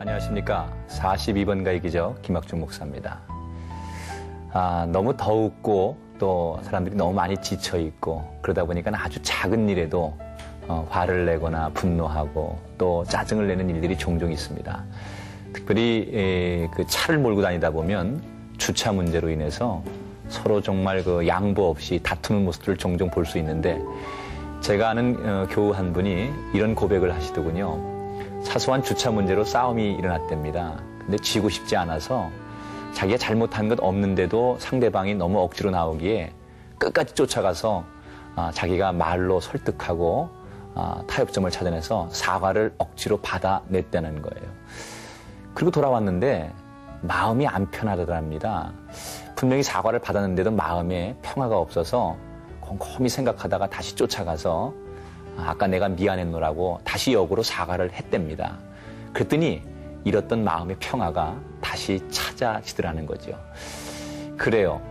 안녕하십니까. 42번가의 기적 김학중 목사입니다. 너무 더웠고 또 사람들이 너무 많이 지쳐있고 그러다 보니까 아주 작은 일에도 화를 내거나 분노하고 또 짜증을 내는 일들이 종종 있습니다. 특별히 그 차를 몰고 다니다 보면 주차 문제로 인해서 서로 정말 그 양보 없이 다투는 모습들을 종종 볼 수 있는데 제가 아는 교우 한 분이 이런 고백을 하시더군요. 사소한 주차 문제로 싸움이 일어났답니다. 근데 지고 싶지 않아서 자기가 잘못한 것 없는데도 상대방이 너무 억지로 나오기에 끝까지 쫓아가서 자기가 말로 설득하고 타협점을 찾아내서 사과를 억지로 받아냈다는 거예요. 그리고 돌아왔는데 마음이 안 편하더랍니다. 분명히 사과를 받았는데도 마음에 평화가 없어서 곰곰이 생각하다가 다시 쫓아가서 아까 내가 미안했노라고 다시 역으로 사과를 했답니다. 그랬더니 잃었던 마음의 평화가 다시 찾아지더라는 거죠. 그래요.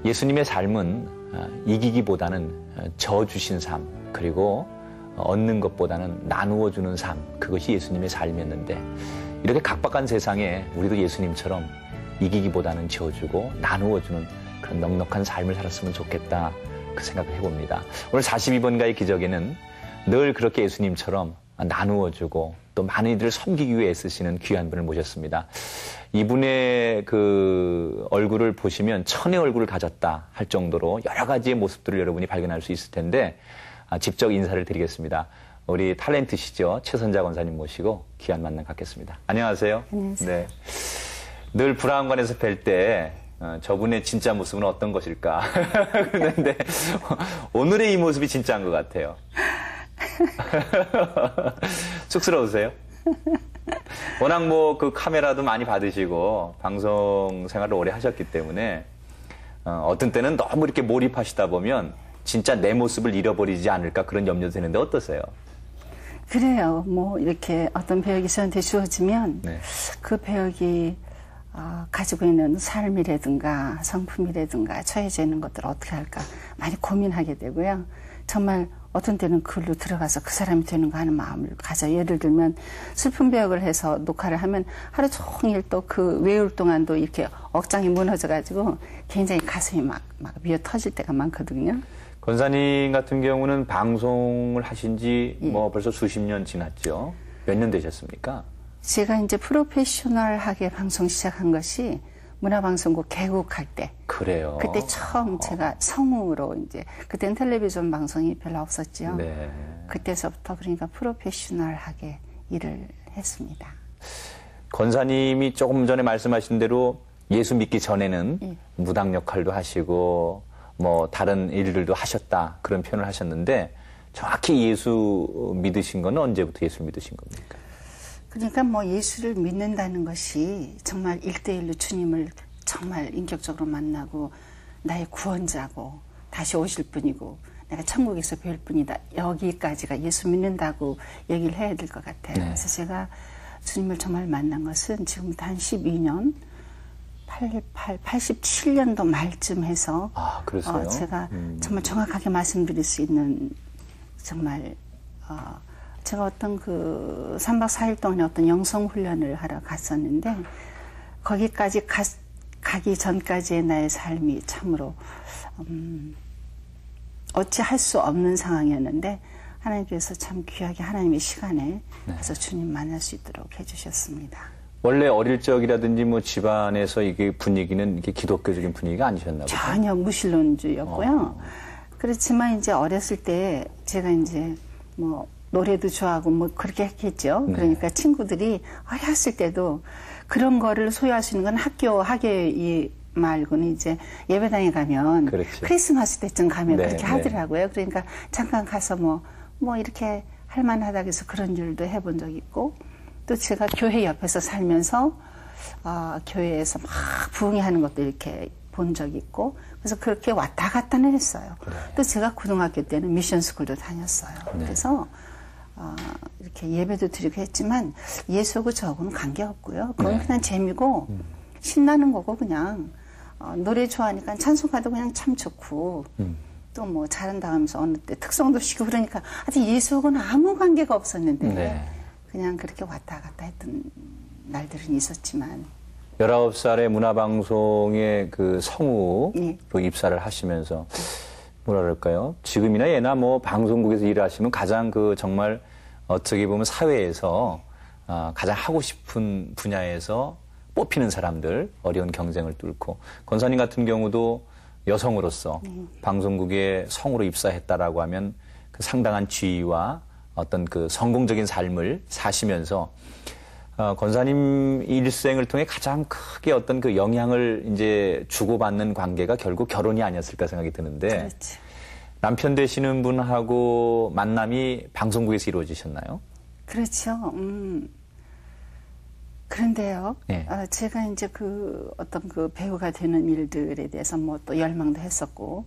예수님의 삶은 이기기보다는 져주신 삶, 그리고 얻는 것보다는 나누어 주는 삶, 그것이 예수님의 삶이었는데 이렇게 각박한 세상에 우리도 예수님처럼 이기기보다는 져주고 나누어 주는 그런 넉넉한 삶을 살았으면 좋겠다, 그 생각을 해봅니다. 오늘 42번가의 기적에는 늘 그렇게 예수님처럼 나누어주고 또 많은 이들을 섬기기 위해 애쓰시는 귀한 분을 모셨습니다. 이분의 그 얼굴을 보시면 천의 얼굴을 가졌다 할 정도로 여러 가지의 모습들을 여러분이 발견할 수 있을 텐데 직접 인사를 드리겠습니다. 우리 탤런트시죠. 최선자 권사님 모시고 귀한 만남 갖겠습니다. 안녕하세요. 안녕하세요. 네. 늘 브라운관에서 뵐 때 저분의 진짜 모습은 어떤 것일까 그런데 오늘의 이 모습이 진짜인 것 같아요. 쑥스러우세요? 워낙 뭐 그 카메라도 많이 받으시고 방송 생활을 오래 하셨기 때문에 어떤 때는 너무 이렇게 몰입하시다 보면 진짜 내 모습을 잃어버리지 않을까 그런 염려도 되는데 어떠세요? 그래요. 뭐 이렇게 어떤 배역이 저한테 주어지면 네. 그 배역이 가지고 있는 삶이라든가 성품이라든가 처해져 있는 것들을 어떻게 할까 많이 고민하게 되고요. 정말 어떤 때는 그걸로 들어가서 그 사람이 되는가 하는 마음을 가져. 예를 들면 슬픈 배역을 해서 녹화를 하면 하루 종일 또 그 외울 동안도 이렇게 억장이 무너져가지고 굉장히 가슴이 막 미어 터질 때가 많거든요. 권사님 같은 경우는 방송을 하신 지 뭐 벌써 수십 년 지났죠. 몇 년 되셨습니까? 제가 이제 프로페셔널하게 방송 시작한 것이 문화방송국 개국할 때. 그래요. 그때 처음 제가 성우로 이제, 그때는 텔레비전 방송이 별로 없었죠. 네. 그때서부터 그러니까 프로페셔널하게 일을 했습니다. 권사님이 조금 전에 말씀하신 대로 예수 믿기 전에는 무당 역할도 하시고 뭐 다른 일들도 하셨다 그런 표현을 하셨는데 정확히 예수 믿으신 건 언제부터 예수 믿으신 겁니까? 그러니까 뭐 예수를 믿는다는 것이 정말 1대1로 주님을 정말 인격적으로 만나고 나의 구원자고 다시 오실 분이고 내가 천국에서 뵐 분이다. 여기까지가 예수 믿는다고 얘기를 해야 될 것 같아요. 네. 그래서 제가 주님을 정말 만난 것은 지금부터 한 12년, 87년도 말쯤 해서 그랬어요? 제가 정말 정확하게 말씀드릴 수 있는 정말 제가 어떤 그 3박 4일 동안에 어떤 영성 훈련을 하러 갔었는데 거기까지 가기 전까지의 나의 삶이 참으로 어찌할 수 없는 상황이었는데 하나님께서 참 귀하게 하나님의 시간에 가서 주님 만날 수 있도록 해주셨습니다. 원래 어릴 적이라든지 뭐 집안에서 이게 분위기는 이게 기독교적인 분위기가 아니셨나 보죠? 전혀 무신론주의였고요. 그렇지만 이제 어렸을 때 제가 이제 뭐 노래도 좋아하고 뭐 그렇게 했겠죠. 그러니까 친구들이 어렸을 때도 그런 거를 소유할 수 있는 건 학교 말고는 이제 예배당에 가면 그렇지. 크리스마스 때쯤 가면 네, 그렇게 하더라고요. 그러니까 잠깐 가서 뭐 이렇게 할 만하다고 해서 그런 일도 해본 적이 있고 또 제가 교회 옆에서 살면서 교회에서 막 부흥회하는 것도 이렇게 본 적이 있고 그래서 그렇게 왔다 갔다는 했어요. 네. 또 제가 고등학교 때는 미션 스쿨도 다녔어요. 네. 그래서 이렇게 예배도 드리고 했지만 예수하고 저하고는 관계없고요. 그건 그냥 재미고 신나는 거고 그냥 노래 좋아하니까 찬송가도 그냥 참 좋고 또 뭐 잘한다 하면서 어느 때 특성도 시고 그러니까 하여튼 예수하고는 아무 관계가 없었는데 그냥 그렇게 왔다 갔다 했던 날들은 있었지만 19살에 문화방송의 그 성우로 예. 입사를 하시면서 뭐라 그럴까요? 지금이나 예나 뭐 방송국에서 일을 하시면 가장 그 정말 어떻게 보면 사회에서 가장 하고 싶은 분야에서 뽑히는 사람들, 어려운 경쟁을 뚫고 권사님 같은 경우도 여성으로서 방송국에 성우로 입사했다라고 하면 그 상당한 지위와 어떤 그 성공적인 삶을 사시면서 권사님 일생을 통해 가장 크게 어떤 그 영향을 이제 주고받는 관계가 결국 결혼이 아니었을까 생각이 드는데 그렇지. 남편 되시는 분하고 만남이 방송국에서 이루어지셨나요? 그렇죠. 그런데요, 네. 제가 이제 그 어떤 그 배우가 되는 일들에 대해서 뭐 또 열망도 했었고,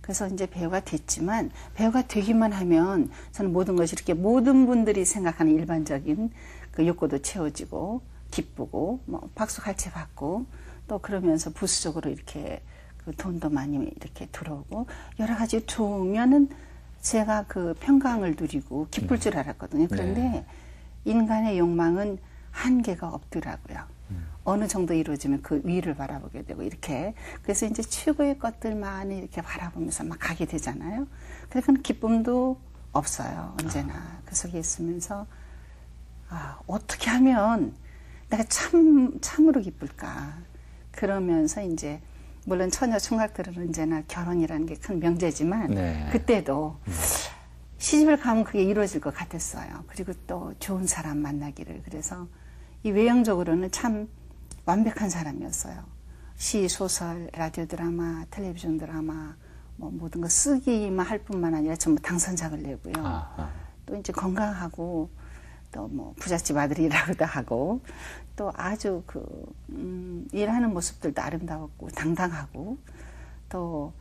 그래서 이제 배우가 됐지만, 배우가 되기만 하면 저는 모든 것이 이렇게 모든 분들이 생각하는 일반적인 그 욕구도 채워지고, 기쁘고, 뭐 박수갈채 받고, 또 그러면서 부수적으로 이렇게 그 돈도 많이 이렇게 들어오고, 여러 가지 좋으면은 제가 그 평강을 누리고 기쁠 줄 알았거든요. 그런데 네. 인간의 욕망은 한계가 없더라고요. 어느 정도 이루어지면 그 위를 바라보게 되고 이렇게. 그래서 이제 최고의 것들만 이렇게 바라보면서 막 가게 되잖아요. 그러니까 기쁨도 없어요. 언제나. 그 속에 있으면서 어떻게 하면 내가 참으로 기쁠까. 그러면서 이제 물론 처녀 총각들은 언제나 결혼이라는 게 큰 명제지만 네. 그때도 시집을 가면 그게 이루어질 것 같았어요. 그리고 또 좋은 사람 만나기를. 그래서 이 외형적으로는 참 완벽한 사람이었어요. 시, 소설, 라디오 드라마, 텔레비전 드라마, 뭐 모든 거 쓰기만 할 뿐만 아니라 전부 당선작을 내고요. 또 이제 건강하고 또 뭐 부잣집 아들이라고도 하고 또 아주 일하는 모습들도 아름다웠고 당당하고 또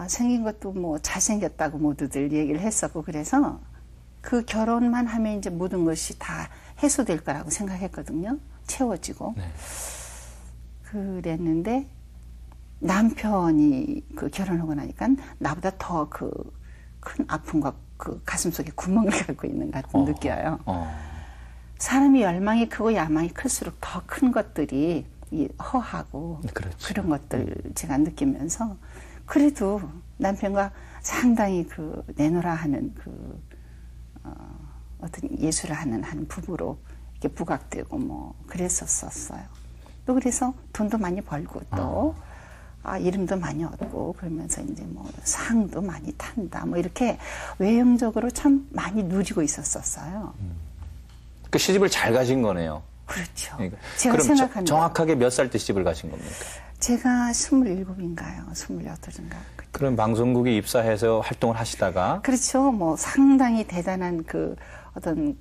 생긴 것도 뭐 잘생겼다고 모두들 얘기를 했었고 그래서 그 결혼만 하면 이제 모든 것이 다 해소될 거라고 생각했거든요. 채워지고. 네. 그랬는데 남편이 그 결혼하고 나니까 나보다 더 그 큰 아픔과 그 가슴 속에 구멍을 갖고 있는 것 같은 느껴요. 사람이 열망이 크고 야망이 클수록 더 큰 것들이 이 허하고 그렇죠. 그런 것들 제가 느끼면서 그래도 남편과 상당히 그 내노라 하는 그 어떤 예술을 하는 한 부부로 이렇게 부각되고 뭐 그랬었어요. 또 그래서 돈도 많이 벌고 또 이름도 많이 얻고 그러면서 이제 뭐 상도 많이 탄다 뭐 이렇게 외형적으로 참 많이 누리고 있었었어요. 그 시집을 잘 가신 거네요. 그렇죠. 그러니까. 제가 그럼 생각하는 정확하게 몇 살 때 시집을 가신 겁니까? 제가 27인가요? 28인가? 그럼 방송국에 입사해서 활동을 하시다가 그렇죠. 뭐 상당히 대단한 그 어떤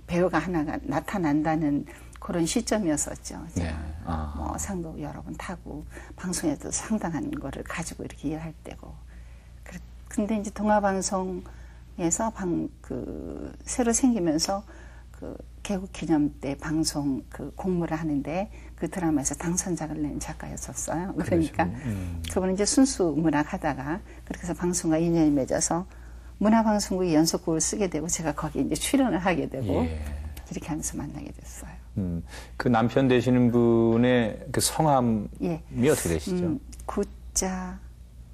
배우가 하나가 나타난다는 그런 시점이었었죠. 제가 네. 뭐 상도 여러 번 타고 방송에도 상당한 거를 가지고 이렇게 일할 때고. 근데 이제 동아방송에서 새로 생기면서 그 개국 기념 때 방송 그 공모를 하는데 그 드라마에서 당선작을 낸 작가였었어요. 그러니까 그분은 이제 순수 문학 하다가 그렇게 해서 방송과 인연이 맺어서 문화방송국이 연속곡을 쓰게 되고 제가 거기 이제 출연을 하게 되고 이렇게 하면서 만나게 됐어요. 그 남편 되시는 분의 그 성함이 어떻게 되시죠? 구자,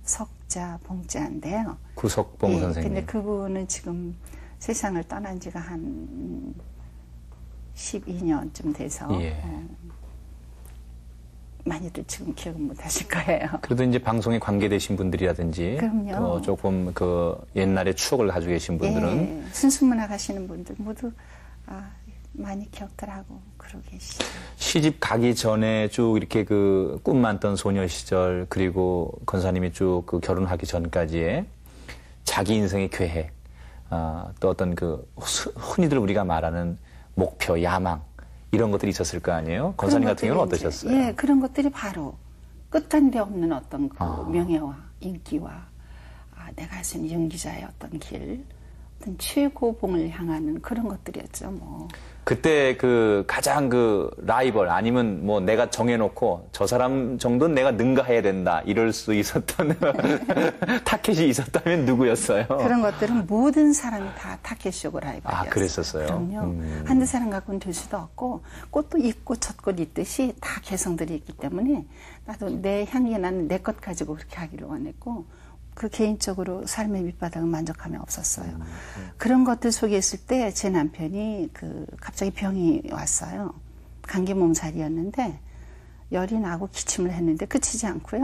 석자, 봉자인데요. 구석봉 선생님. 근데 그분은 지금 세상을 떠난 지가 한 12년쯤 돼서 많이들 지금 기억은 못 하실 거예요. 그래도 이제 방송에 관계되신 분들이라든지 그럼요. 또 조금 그 옛날의 추억을 가지고 계신 분들은 순수문학 하시는 분들 모두 많이 기억들 하고 그러고 계시죠. 시집 가기 전에 쭉 이렇게 그 꿈 많던 소녀 시절 그리고 권사님이 쭉 그 결혼하기 전까지의 자기 인생의 계획 또 어떤 그 흔히들 우리가 말하는 목표, 야망 이런 것들이 있었을 거 아니에요? 권사님 같은 경우는 어떠셨어요? 예, 그런 것들이 바로 끝간데 없는 어떤 그 명예와 인기와 내가 할 수 있는 연기자의 어떤 길, 어떤 최고봉을 향하는 그런 것들이었죠. 뭐 그때 그 가장 그 라이벌 아니면 뭐 내가 정해놓고 저 사람 정도는 내가 능가해야 된다 이럴 수 있었던 타켓이 있었다면 누구였어요? 그런 것들은 모든 사람이 다 타켓이고 라이벌이었어요. 아, 그랬었어요? 그럼요. 한두 사람 갖고는 될 수도 없고 꽃도 있고 젖꽃 있듯이 다 개성들이 있기 때문에 나도 내 향기 나는 내 것 가지고 그렇게 하기를 원했고 그 개인적으로 삶의 밑바닥은 만족함이 없었어요. 그런 것들 속에 있을 때 제 남편이 갑자기 병이 왔어요. 감기 몸살이었는데 열이 나고 기침을 했는데 그치지 않고요.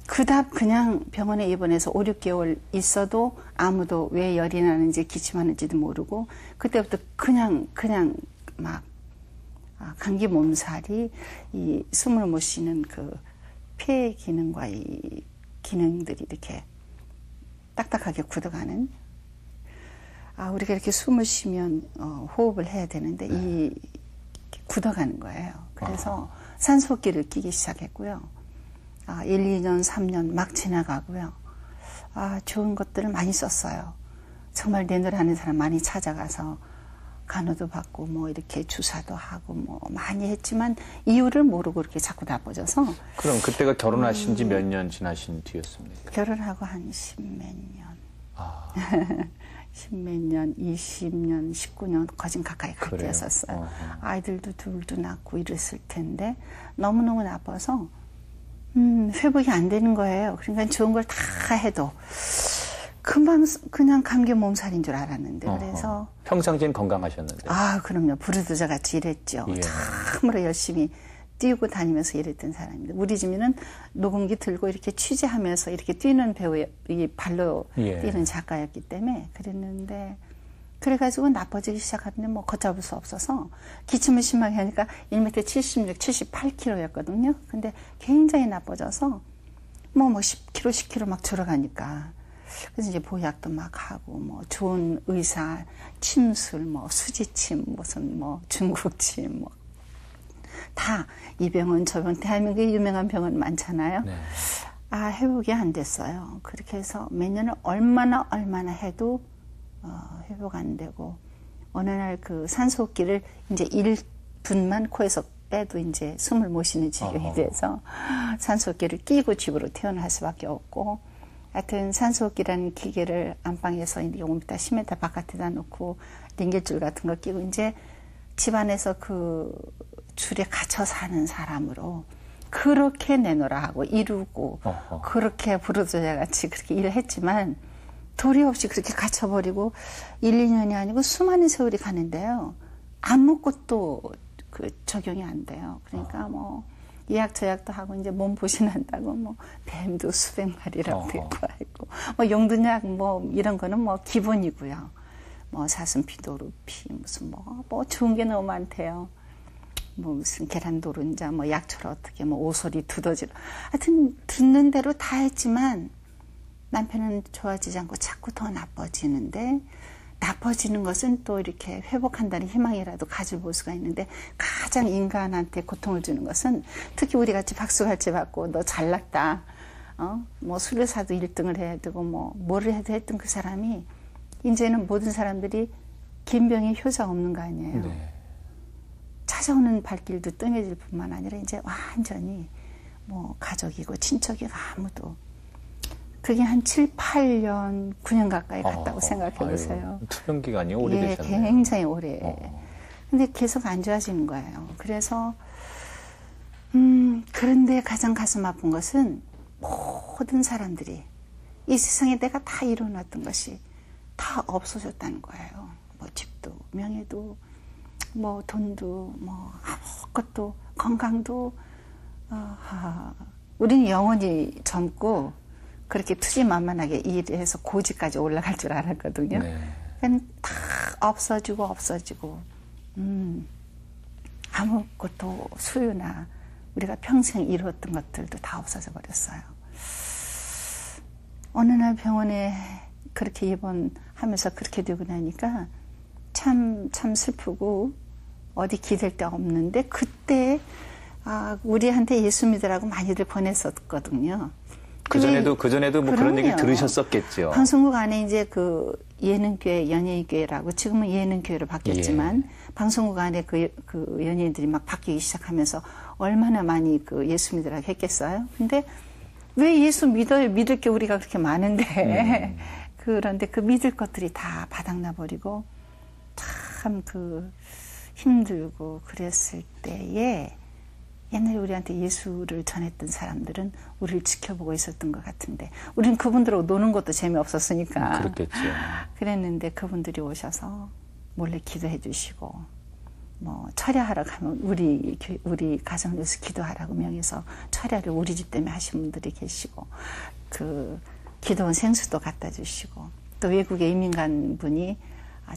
그답 그냥 병원에 입원해서 5, 6개월 있어도 아무도 왜 열이 나는지 기침하는지도 모르고 그때부터 그냥 막 감기 몸살이 이 숨을 못 쉬는 폐 기능과 이 기능들이 이렇게 딱딱하게 굳어가는 우리가 이렇게 숨을 쉬면 호흡을 해야 되는데 이 굳어가는 거예요. 그래서 산소호흡기를 끼기 시작했고요. 1, 2년, 3년 막 지나가고요. 좋은 것들을 많이 썼어요. 정말 내 노래 하는 사람 많이 찾아가서 간호도 받고 뭐 이렇게 주사도 하고 뭐 많이 했지만 이유를 모르고 이렇게 자꾸 나빠져서. 그럼 그때가 결혼하신 지 몇 년 지나신 뒤였습니까? 결혼하고 한 10몇 년. 10몇 년, 20년, 19년 거진 가까이 갔었어요. 아이들도 둘도 낳고 이랬을 텐데 너무너무 나빠서 회복이 안 되는 거예요. 그러니까 좋은 걸 다 해도 금방 그냥 감기 몸살인 줄 알았는데 그래서 평상시엔 건강하셨는데. 그럼요. 부르드자 같이 일했죠. 예. 참으로 열심히 뛰고 다니면서 일했던 사람입니다. 우리 집에는 녹음기 들고 이렇게 취재하면서 이렇게 뛰는 배우의 이 발로 뛰는 작가였기 때문에 그랬는데 그래가지고 나빠지기 시작하는데 뭐 걷잡을 수 없어서 기침을 심하게 하니까 1m 76, 78kg였거든요. 근데 굉장히 나빠져서 뭐 10kg, 10kg 막 줄어가니까 그래서 이제 보약도 막 하고 뭐 좋은 의사, 침술, 뭐 수지침, 무슨 뭐 중국침 뭐 다 이 병원 저 병원 대한민국에 유명한 병원 많잖아요. 네. 회복이 안 됐어요. 그렇게 해서 몇 년을 얼마나 해도 회복 안 되고 어느 날 그 산소호흡기를 이제 1분만 코에서 빼도 이제 숨을 못 쉬는 지경이 돼서 산소호흡기를 끼고 집으로 퇴원할 수밖에 없고 하여튼 산소호흡기라는 기계를 안방에서 5m, 10m 바깥에다 놓고 링겔줄 같은 거 끼고 이제 집안에서 그 줄에 갇혀 사는 사람으로 그렇게 내놓으라 하고 이루고 그렇게 부르짖어 같이 그렇게 일을 했지만 도리 없이 그렇게 갇혀버리고 1, 2년이 아니고 수많은 세월이 가는데요. 아무것도 적용이 안 돼요. 그러니까 뭐 이약 저약도 하고 이제 몸 보신한다고 뭐 뱀도 수백 마리라고 데리고 있고 뭐 용두약 뭐 이런 거는 뭐 기본이고요. 뭐 사슴피, 노루피 무슨 뭐 좋은 게 너무 많대요. 뭐 무슨 계란 노른자 뭐 약초를 어떻게 뭐 오소리 두더지로 하여튼 듣는 대로 다 했지만 남편은 좋아지지 않고 자꾸 더 나빠지는데 나빠지는 것은 또 이렇게 회복한다는 희망이라도 가져볼 수가 있는데 가장 인간한테 고통을 주는 것은 특히 우리같이 박수갈채 받고 너 잘났다 뭐 수료사도 1등을 해야 되고 뭐 뭐를 해도 했던 그 사람이 이제는 모든 사람들이 김병희 효자 없는 거 아니에요. 네. 찾아오는 발길도 뜸해질 뿐만 아니라 이제 완전히 뭐 가족이고 친척이고 아무도 그게 한 7, 8년, 9년 가까이 갔다고 생각해 보세요. 투병 기간이 오래되셨네요. 굉장히 오래. 근데 계속 안 좋아지는 거예요. 그래서 그런데 가장 가슴 아픈 것은 모든 사람들이 이 세상에 내가 다 이뤄놨던 것이 다 없어졌다는 거예요. 뭐 집도 명예도 뭐 돈도 뭐 아무것도 건강도 우리는 영원히 젊고 그렇게 투지만만하게 일해서 고지까지 올라갈 줄 알았거든요. 네. 그러니까 다 없어지고 아무것도 소유나 우리가 평생 이루었던 것들도 다 없어져 버렸어요. 어느 날 병원에 그렇게 입원하면서 그렇게 되고 나니까 참 슬프고 어디 기댈 데 없는데 그때 우리한테 예수 믿으라고 많이들 보냈었거든요. 그전에도 뭐 그런 얘기 들으셨었겠죠. 방송국 안에 이제 그 예능교회, 연예인교회라고 지금은 예능교회로 바뀌었지만 방송국 안에 그 연예인들이 막 바뀌기 시작하면서 얼마나 많이 그 예수 믿으라고 했겠어요. 근데 왜 예수 믿어요? 믿을 게 우리가 그렇게 많은데 그런데 그 믿을 것들이 다 바닥나 버리고 참 그 힘들고 그랬을 때에 옛날에 우리한테 예수를 전했던 사람들은 우리를 지켜보고 있었던 것 같은데 우리는 그분들하고 노는 것도 재미없었으니까 그렇겠죠. 그랬는데 그분들이 오셔서 몰래 기도해 주시고 뭐 철야하러 가면 우리 가정을 위해서 기도하라고 명해서 철야를 우리 집 때문에 하신 분들이 계시고 그 기도원 생수도 갖다 주시고 또 외국에 이민 간 분이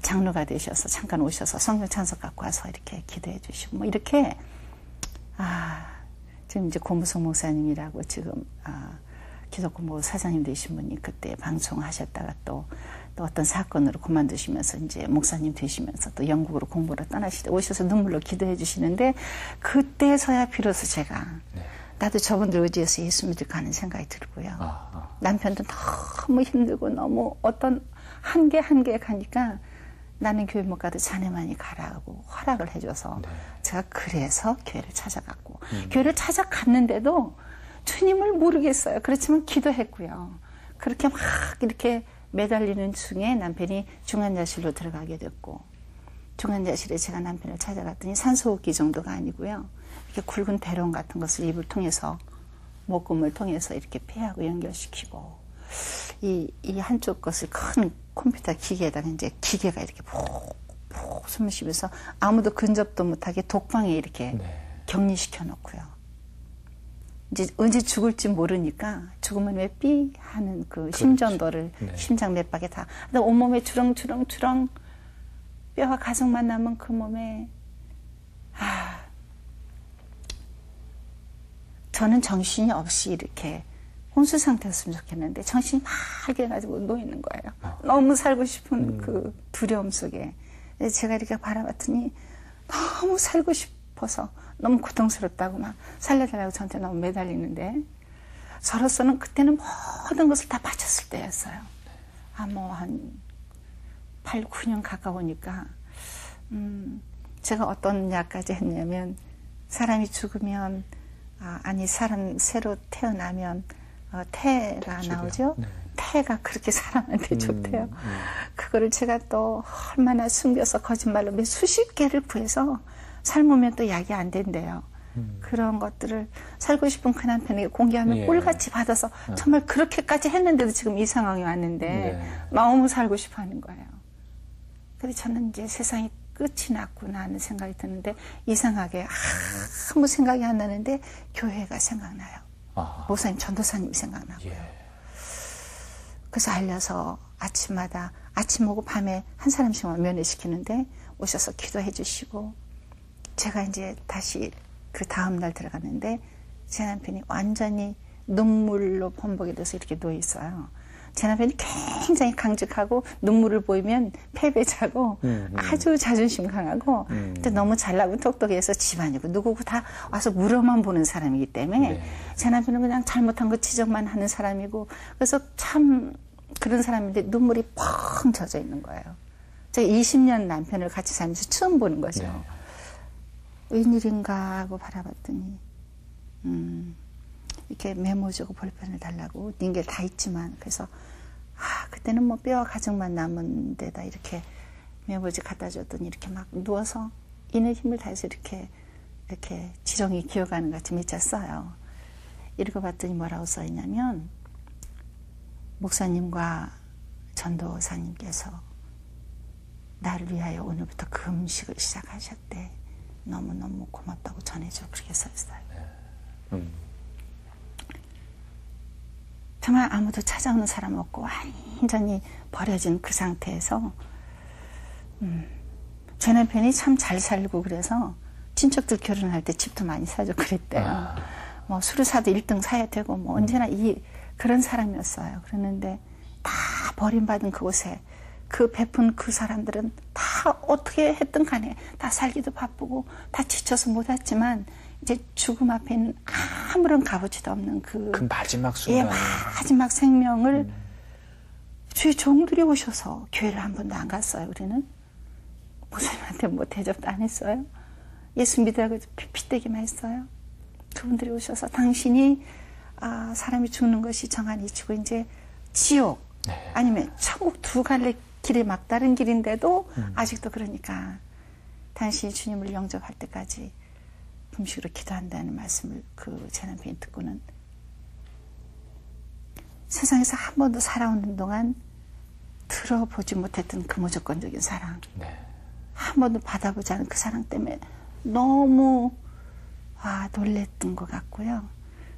장로가 되셔서 잠깐 오셔서 성경 찬석 갖고 와서 이렇게 기도해 주시고 뭐 이렇게 지금 이제 고무성 목사님이라고 지금 기독부 사장님 되신 분이 그때 방송하셨다가 또 어떤 사건으로 그만두시면서 이제 목사님 되시면서 또 영국으로 공부를 떠나시다 오셔서 눈물로 기도해 주시는데 그때서야 비로소 제가 나도 저분들 의지해서 예수 믿을까 하는 생각이 들고요. 남편도 너무 힘들고 너무 어떤 한계 가니까 나는 교회 못 가도 자네만이 가라고 허락을 해줘서 제가 그래서 교회를 찾아갔고 교회를 찾아갔는데도 주님을 모르겠어요. 그렇지만 기도했고요. 그렇게 막 이렇게 매달리는 중에 남편이 중환자실로 들어가게 됐고 중환자실에 제가 남편을 찾아갔더니 산소호흡기 정도가 아니고요. 이렇게 굵은 대롱 같은 것을 입을 통해서 목금을 통해서 이렇게 폐하고 연결시키고 이 한쪽 것을 큰 컴퓨터 기계에다가 이제 기계가 이렇게 푹 숨을 쉬면서 아무도 근접도 못하게 독방에 이렇게 격리시켜 놓고요. 이제 언제 죽을지 모르니까 죽으면 왜 삐 하는 그 심전도를 심장 몇 박에 다 온몸에 주렁주렁 뼈와 가죽만 남은 그 몸에 저는 정신이 없이 이렇게 혼수 상태였으면 좋겠는데 정신이 막 해가지고 놓이는 거예요. 너무 살고 싶은 그 두려움 속에 제가 이렇게 바라봤더니 너무 살고 싶어서 너무 고통스럽다고 막 살려달라고 저한테 너무 매달리는데 저로서는 그때는 모든 것을 다 바쳤을 때였어요. 뭐 한 8, 9년 가까우니까 제가 어떤 약까지 했냐면 사람이 죽으면 사람 새로 태어나면 태가 나오죠. 태가 그렇게 사람한테 좋대요. 그거를 제가 또 얼마나 숨겨서 거짓말로 몇 수십 개를 구해서 삶으면 또 약이 안 된대요. 그런 것들을 살고 싶은 그 남편에게 공개하면 꿀같이 받아서 정말 그렇게까지 했는데도 지금 이 상황이 왔는데 너무 살고 싶어 하는 거예요. 그래서 저는 이제 세상이 끝이 났구나 하는 생각이 드는데 이상하게 아무 생각이 안 나는데 교회가 생각나요. 목사님, 전도사님이 생각나고. 그래서 알려서 아침마다 아침 오고 밤에 한 사람씩만 면회시키는데 오셔서 기도해 주시고 제가 이제 다시 그 다음날 들어갔는데 제 남편이 완전히 눈물로 범벅이 돼서 이렇게 누워 있어요. 제 남편이 굉장히 강직하고 눈물을 보이면 패배자고 아주 자존심 강하고 근데 너무 잘나고 똑똑해서 집안이고 누구고 다 와서 물어만 보는 사람이기 때문에 제 남편은 그냥 잘못한 거 지적만 하는 사람이고 그래서 참 그런 사람인데 눈물이 펑 젖어 있는 거예요. 제가 20년 남편을 같이 살면서 처음 보는 거죠. 웬일인가 하고 바라봤더니 이렇게 메모 주고 볼펜을 달라고 닌게 다 있지만 그래서 그때는 뭐 뼈와 가죽만 남은 데다 이렇게 메모지 갖다 줬더니 이렇게 막 누워서 있는 힘을 다해서 이렇게 지렁이 기어가는 것 같이 밑자 써요. 읽어봤더니 뭐라고 써있냐면 목사님과 전도사님께서 나를 위하여 오늘부터 금식을 시작하셨대. 너무너무 고맙다고 전해줘. 그렇게 써있어요. 정말 아무도 찾아오는 사람 없고 완전히 버려진 그 상태에서 제 남편이 참 잘 살고 그래서 친척들 결혼할 때 집도 많이 사주고 그랬대요. 뭐 술을 사도 1등 사야 되고 뭐 언제나 그런 사람이었어요. 그랬는데 다 버림받은 그곳에 그 베푼 그 사람들은 다 어떻게 했든 간에 다 살기도 바쁘고 다 지쳐서 못 왔지만 이제 죽음 앞에는 아무런 값어치도 없는 그 마지막 순간 마지막 생명을 주의 종들이 오셔서 교회를 한 번도 안 갔어요. 우리는 목사님한테 뭐 대접도 안 했어요. 예수 믿으라고 피대기만 했어요. 그분들이 오셔서 당신이 사람이 죽는 것이 정한 이치고 이제 지옥 아니면 천국 두 갈래 길에 막다른 길인데도 아직도 그러니까 당신이 주님을 영접할 때까지 금식으로 기도한다는 말씀을 제 남편이 듣고는 세상에서 한 번도 살아오는 동안 들어보지 못했던 그 무조건적인 사랑, 한 번도 받아보지 않은 그 사랑 때문에 너무 놀랬던 것 같고요.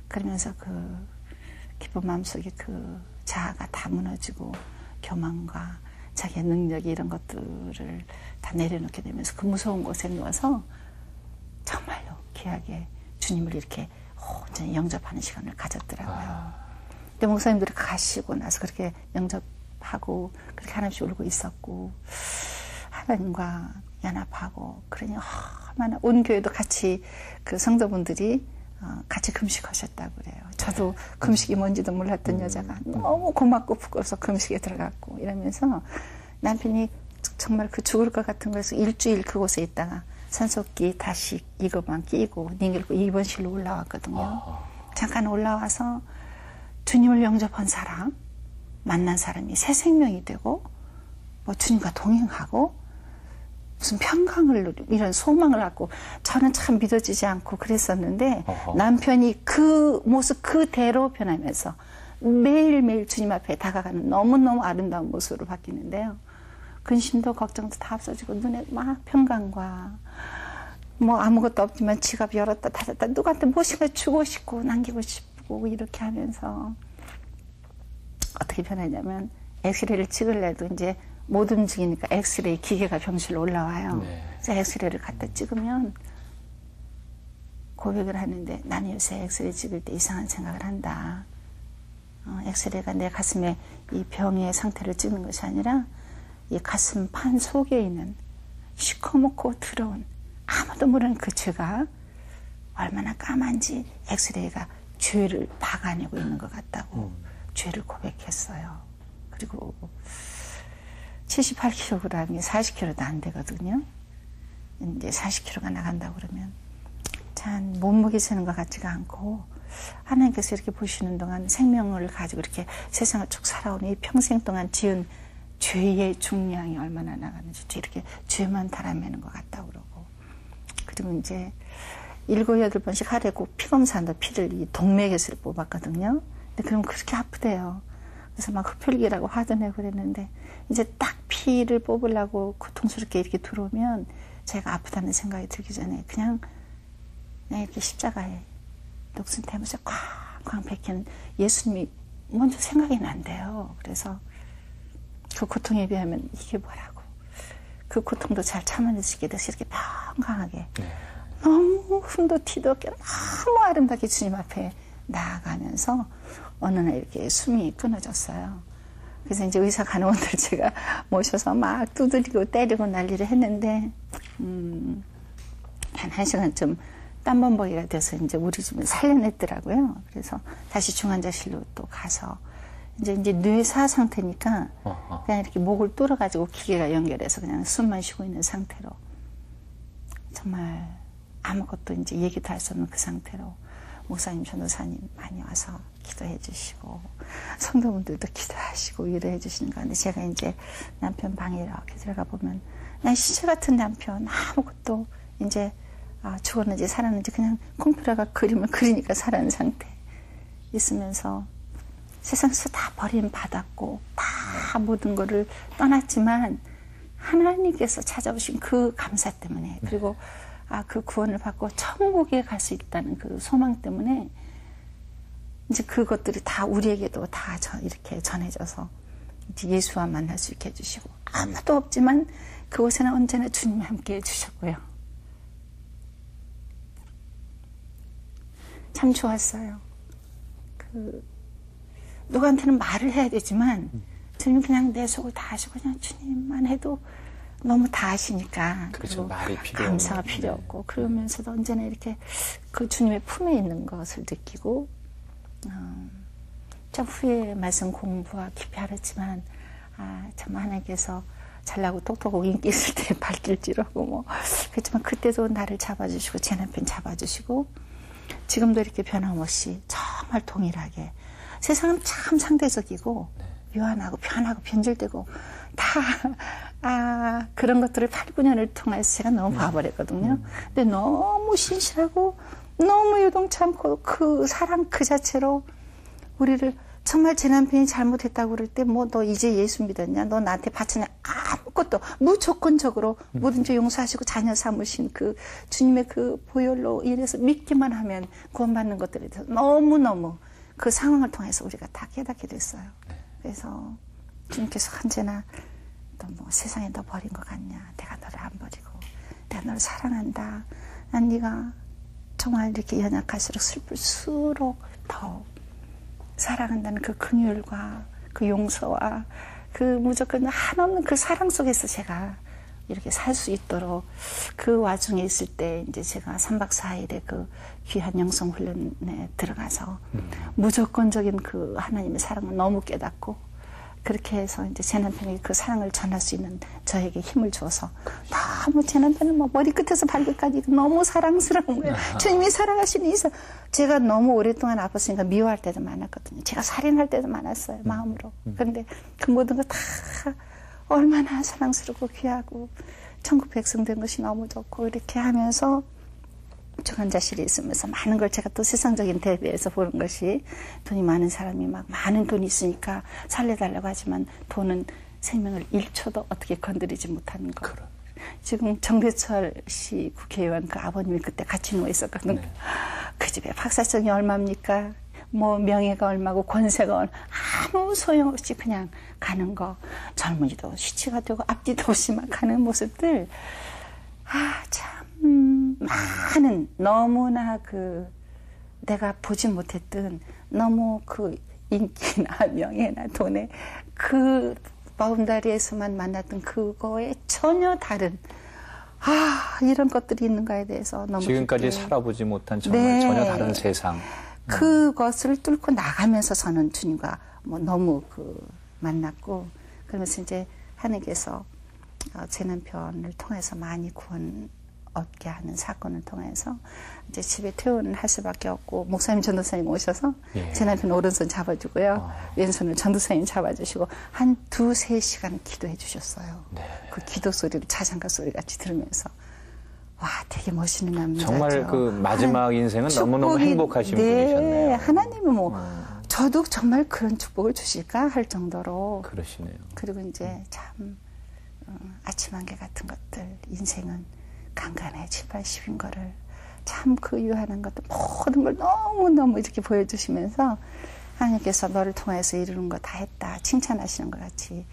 그러면서 그 기쁜 마음속에 그 자아가 다 무너지고 교만과 자기의 능력이 이런 것들을 다 내려놓게 되면서 그 무서운 곳에 누워서 정말로 귀하게 주님을 이렇게 온전히 영접하는 시간을 가졌더라고요. 근데 목사님들이 가시고 나서 그렇게 영접하고 그렇게 하나씩 울고 있었고 하나님과 연합하고 그러니 얼마나 온 교회도 같이 그 성도분들이 같이 금식하셨다고 그래요. 저도 금식이 뭔지도 몰랐던 여자가 너무 고맙고 부끄러워서 금식에 들어갔고 이러면서 남편이 정말 그 죽을 것 같은 거에서 일주일 그곳에 있다가 산소끼 다시 이것만 끼고 닝길고 2번실로 올라왔거든요. 잠깐 올라와서 주님을 영접한 사람, 만난 사람이 새 생명이 되고 뭐 주님과 동행하고 무슨 평강을 누리고 이런 소망을 갖고 저는 참 믿어지지 않고 그랬었는데 남편이 그 모습 그대로 변하면서 매일매일 주님 앞에 다가가는 너무너무 아름다운 모습으로 바뀌는데요. 근심도 걱정도 다 없어지고 눈에 막 평강과 뭐 아무것도 없지만 지갑 열었다 닫았다 누구한테 무엇인가 주고 싶고 남기고 싶고 이렇게 하면서 어떻게 변하냐면 엑스레이를 찍을래도 이제 못 움직이니까 엑스레이 기계가 병실로 올라와요. 그래서 엑스레이를 갖다 찍으면 고백을 하는데 나는 요새 엑스레이 찍을 때 이상한 생각을 한다. 엑스레이가 내 가슴에 이 병의 상태를 찍는 것이 아니라 이 가슴판 속에 있는 시커멓고 더러운 아무도 모르는 그 죄가 얼마나 까만지 엑스레이가 죄를 박아내고 있는 것 같다고 죄를 고백했어요. 그리고 78kg이 40kg도 안 되거든요. 이제 40kg가 나간다고 그러면 참 몸무게 세는 것 같지가 않고 하나님께서 이렇게 보시는 동안 생명을 가지고 이렇게 세상을 쭉 살아오는 이 평생 동안 지은 죄의 중량이 얼마나 나가는지 이렇게 죄만 달아매는 것 같다고 그러고 그리고 이제 7, 8번씩 하려고 피검사한다 피를 이 동맥에서 뽑았거든요. 근데 그럼 그렇게 아프대요. 그래서 막 흡혈귀라고 화도 내고 그랬는데 이제 딱 피를 뽑으려고 고통스럽게 이렇게 들어오면 제가 아프다는 생각이 들기 전에 그냥 이렇게 십자가에 녹슨 태무새 쾅쾅 베끼는 예수님이 먼저 생각이 난대요. 그래서 그 고통에 비하면 이게 뭐라고 그 고통도 잘 참아내시게 돼서 이렇게 평강하게 너무 흠도 티도 없게 너무 아름답게 주님 앞에 나아가면서 어느 날 이렇게 숨이 끊어졌어요. 그래서 이제 의사 간호원들 제가 모셔서 막 두드리고 때리고 난리를 했는데 한 1시간쯤 땀범벅이가 돼서 이제 우리 집을 살려냈더라고요. 그래서 다시 중환자실로 또 가서 이제 뇌사 상태니까 그냥 이렇게 목을 뚫어가지고 기계가 연결해서 그냥 숨만 쉬고 있는 상태로 정말 아무것도 이제 얘기도 할 수 없는 그 상태로 목사님, 전도사님 많이 와서 기도해 주시고 성도분들도 기도하시고 위로해 주시는 가운데 제가 이제 남편 방에 이렇게 들어가 보면 난 시체 같은 남편 아무것도 이제 죽었는지 살았는지 그냥 콩프라가 그림을 그리니까 살아는 상태 있으면서 세상에서 다 버림받았고 다 모든 거를 떠났지만 하나님께서 찾아오신 그 감사 때문에 그리고 그 구원을 받고 천국에 갈 수 있다는 그 소망 때문에 이제 그것들이 다 우리에게도 다 이렇게 전해져서 이제 예수와 만날 수 있게 해주시고 아무도 없지만 그곳에는 언제나 주님이 함께 해주셨고요. 참 좋았어요. 누구한테는 말을 해야 되지만 주님 그냥 내 속을 다 아시고 그냥 주님만 해도 너무 다 아시니까 그렇죠. 말이 필요 감사가 필요 없고 그러면서도 언제나 이렇게 그 주님의 품에 있는 것을 느끼고 참 후에 말씀 공부와 깊이 알았지만 정말 하나님께서 잘나고 똑똑하고 인기 있을 때 발길질하고 뭐 그렇지만 그때도 나를 잡아주시고 제 남편 잡아주시고 지금도 이렇게 변함없이 정말 동일하게 세상은 참 상대적이고 유한하고 편하고 변질되고 다 그런 것들을 8, 9년을 통해서 제가 너무 봐버렸거든요. 근데 너무 신실하고 너무 요동참고 그 사랑 그 자체로 우리를 정말 제 남편이 잘못했다고 그럴 때 뭐 너 이제 예수 믿었냐? 너 나한테 바치냐? 아무것도 무조건적으로 뭐든지 용서하시고 자녀 삼으신 그 주님의 그 보혈로 인해서 믿기만 하면 구원받는 것들에 대해서 너무너무 그 상황을 통해서 우리가 다 깨닫게 됐어요. 그래서 주님께서 언제나 또 뭐 세상에 너 버린 것 같냐? 내가 너를 안 버리고 내가 너를 사랑한다. 난 네가 정말 이렇게 연약할수록 슬플수록 더욱 사랑한다는 그 긍휼과 그 용서와 그 무조건 한없는 그 사랑 속에서 제가 이렇게 살 수 있도록 그 와중에 있을 때 이제 제가 3박 4일의 그 귀한 영성 훈련에 들어가서 무조건적인 그 하나님의 사랑을 너무 깨닫고 그렇게 해서 이제 제 남편에게 그 사랑을 전할 수 있는 저에게 힘을 줘서 너무 제 남편은 뭐 머리끝에서 발끝까지 너무 사랑스러운 거예요. 주님이 사랑하시는 이상 제가 너무 오랫동안 아팠으니까 미워할 때도 많았거든요. 제가 살인할 때도 많았어요. 마음으로. 그런데 그 모든 거 다 얼마나 사랑스럽고 귀하고 천국 백성 된 것이 너무 좋고 이렇게 하면서 중환자실에 있으면서 많은 걸 제가 또 세상적인 대비해서 보는 것이 돈이 많은 사람이 막 많은 돈이 있으니까 살려달라고 하지만 돈은 생명을 1초도 어떻게 건드리지 못하는 거. 그럼. 지금 정대철 씨 국회의원 그 아버님이 그때 같이 누워 있었거든요. 네. 그 집에 박사성이 얼마입니까? 뭐 명예가 얼마고 권세가 얼마 아무 소용없이 그냥 가는 거. 젊은이도 시치가 되고 앞뒤도 없이 막 가는 모습들. 참 많은 너무나 그 내가 보지 못했던 너무 그 인기나 명예나 돈의 그 바운다리에서만 만났던 그거에 전혀 다른 이런 것들이 있는가에 대해서 너무 지금까지 깊게. 살아보지 못한 정말 네. 전혀 다른 세상. 그것을 뚫고 나가면서 저는 주님과 뭐 너무 그 만났고 그러면서 이제 하나님께서 제 남편을 통해서 많이 구원 얻게 하는 사건을 통해서 이제 집에 퇴원을 할 수밖에 없고 목사님 전도사님 오셔서 제 남편 오른손 잡아주고요. 왼손을 전도사님 잡아주시고 한 2-3시간 기도해 주셨어요. 네. 그 기도 소리를 자장가 소리 같이 들으면서 와 되게 멋있는 남자죠. 정말 그 마지막 인생은 너무너무 행복하신 분이셨네요. 하나님은 뭐 저도 정말 그런 축복을 주실까 할 정도로 그러시네요. 그리고 이제 참 아침 한개 같은 것들 인생은 간간해 7, 80인 거를 참 그 유한한 것들 모든 걸 너무너무 이렇게 보여주시면서 하나님께서 너를 통해서 이루는 거 다 했다 칭찬하시는 것 같이